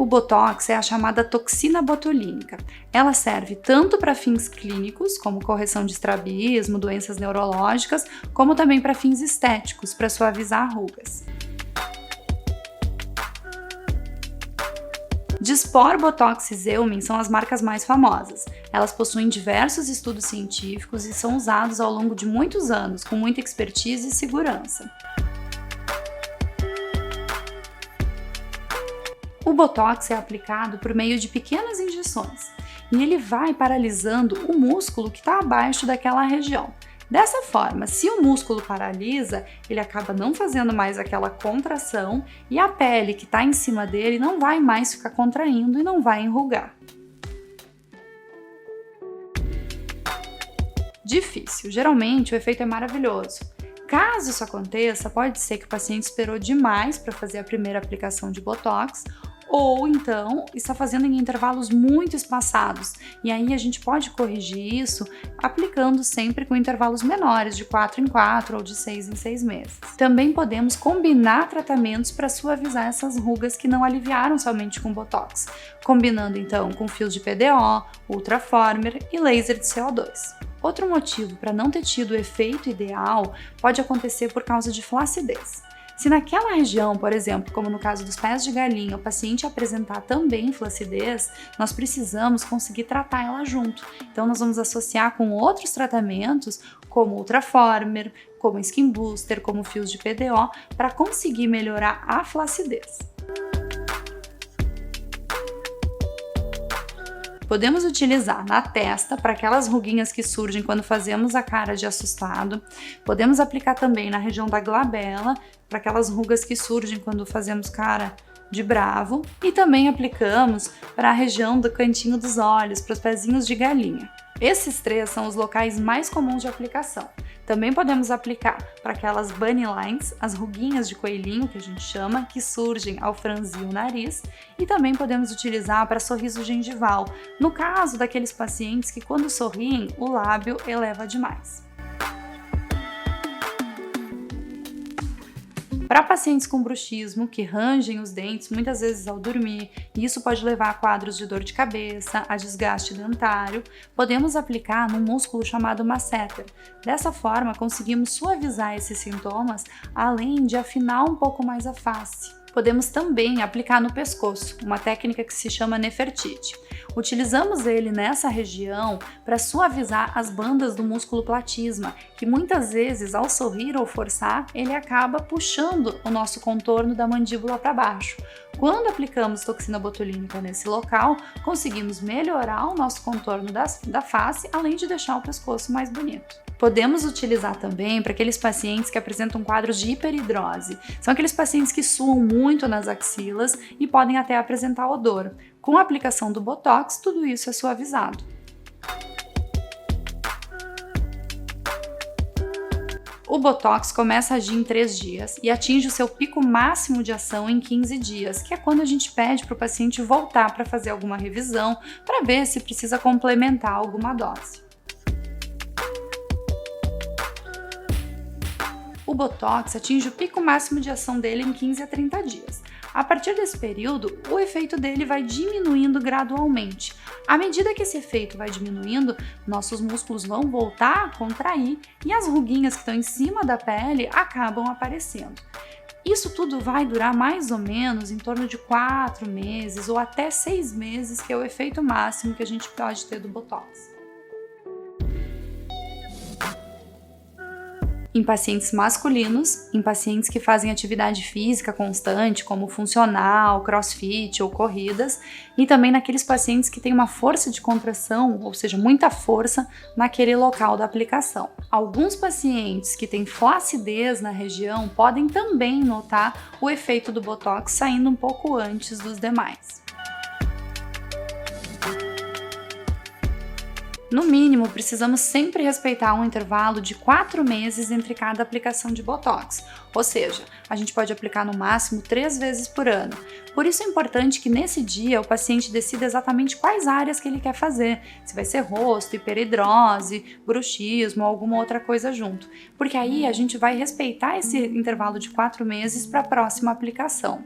O Botox é a chamada toxina botulínica. Ela serve tanto para fins clínicos, como correção de estrabismo, doenças neurológicas, como também para fins estéticos, para suavizar rugas. Dysport, Botox e Xeomin são as marcas mais famosas. Elas possuem diversos estudos científicos e são usados ao longo de muitos anos, com muita expertise e segurança. O Botox é aplicado por meio de pequenas injeções e ele vai paralisando o músculo que está abaixo daquela região. Dessa forma, se o músculo paralisa, ele acaba não fazendo mais aquela contração e a pele que está em cima dele não vai mais ficar contraindo e não vai enrugar. Difícil. Geralmente o efeito é maravilhoso. Caso isso aconteça, pode ser que o paciente esperou demais para fazer a primeira aplicação de Botox, ou então está fazendo em intervalos muito espaçados, e aí a gente pode corrigir isso aplicando sempre com intervalos menores, de 4 em 4 ou de 6 em 6 meses. Também podemos combinar tratamentos para suavizar essas rugas que não aliviaram somente com Botox, combinando então com fios de PDO, Ultraformer e laser de CO2. Outro motivo para não ter tido o efeito ideal pode acontecer por causa de flacidez. Se naquela região, por exemplo, como no caso dos pés de galinha, o paciente apresentar também flacidez, nós precisamos conseguir tratar ela junto. Então nós vamos associar com outros tratamentos, como Ultraformer, como Skin Booster, como fios de PDO, para conseguir melhorar a flacidez. Podemos utilizar na testa para aquelas ruguinhas que surgem quando fazemos a cara de assustado. Podemos aplicar também na região da glabela, para aquelas rugas que surgem quando fazemos cara de bravo. E também aplicamos para a região do cantinho dos olhos, para os pezinhos de galinha. Esses 3 são os locais mais comuns de aplicação. Também podemos aplicar para aquelas bunny lines, as ruguinhas de coelhinho que a gente chama, que surgem ao franzir o nariz, e também podemos utilizar para sorriso gengival, no caso daqueles pacientes que quando sorriem o lábio eleva demais. Para pacientes com bruxismo, que rangem os dentes muitas vezes ao dormir, e isso pode levar a quadros de dor de cabeça, a desgaste dentário, podemos aplicar num músculo chamado masseter. Dessa forma, conseguimos suavizar esses sintomas, além de afinar um pouco mais a face. Podemos também aplicar no pescoço, uma técnica que se chama Nefertiti. Utilizamos ele nessa região para suavizar as bandas do músculo platisma, que muitas vezes, ao sorrir ou forçar, ele acaba puxando o nosso contorno da mandíbula para baixo. Quando aplicamos toxina botulínica nesse local, conseguimos melhorar o nosso contorno da face, além de deixar o pescoço mais bonito. Podemos utilizar também para aqueles pacientes que apresentam quadros de hiperidrose. São aqueles pacientes que suam muito nas axilas e podem até apresentar odor. Com a aplicação do Botox, tudo isso é suavizado. O Botox começa a agir em 3 dias e atinge o seu pico máximo de ação em 15 dias, que é quando a gente pede para o paciente voltar para fazer alguma revisão, para ver se precisa complementar alguma dose. O Botox atinge o pico máximo de ação dele em 15 a 30 dias. A partir desse período, o efeito dele vai diminuindo gradualmente. À medida que esse efeito vai diminuindo, nossos músculos vão voltar a contrair e as ruguinhas que estão em cima da pele acabam aparecendo. Isso tudo vai durar mais ou menos em torno de 4 meses ou até 6 meses, que é o efeito máximo que a gente pode ter do Botox. Em pacientes masculinos, em pacientes que fazem atividade física constante, como funcional, crossfit ou corridas, e também naqueles pacientes que têm uma força de contração, ou seja, muita força naquele local da aplicação. Alguns pacientes que têm flacidez na região podem também notar o efeito do Botox saindo um pouco antes dos demais. No mínimo, precisamos sempre respeitar um intervalo de 4 meses entre cada aplicação de Botox, ou seja, a gente pode aplicar no máximo 3 vezes por ano. Por isso é importante que nesse dia o paciente decida exatamente quais áreas que ele quer fazer, se vai ser rosto, hiperidrose, bruxismo ou alguma outra coisa junto, porque aí a gente vai respeitar esse intervalo de 4 meses para a próxima aplicação.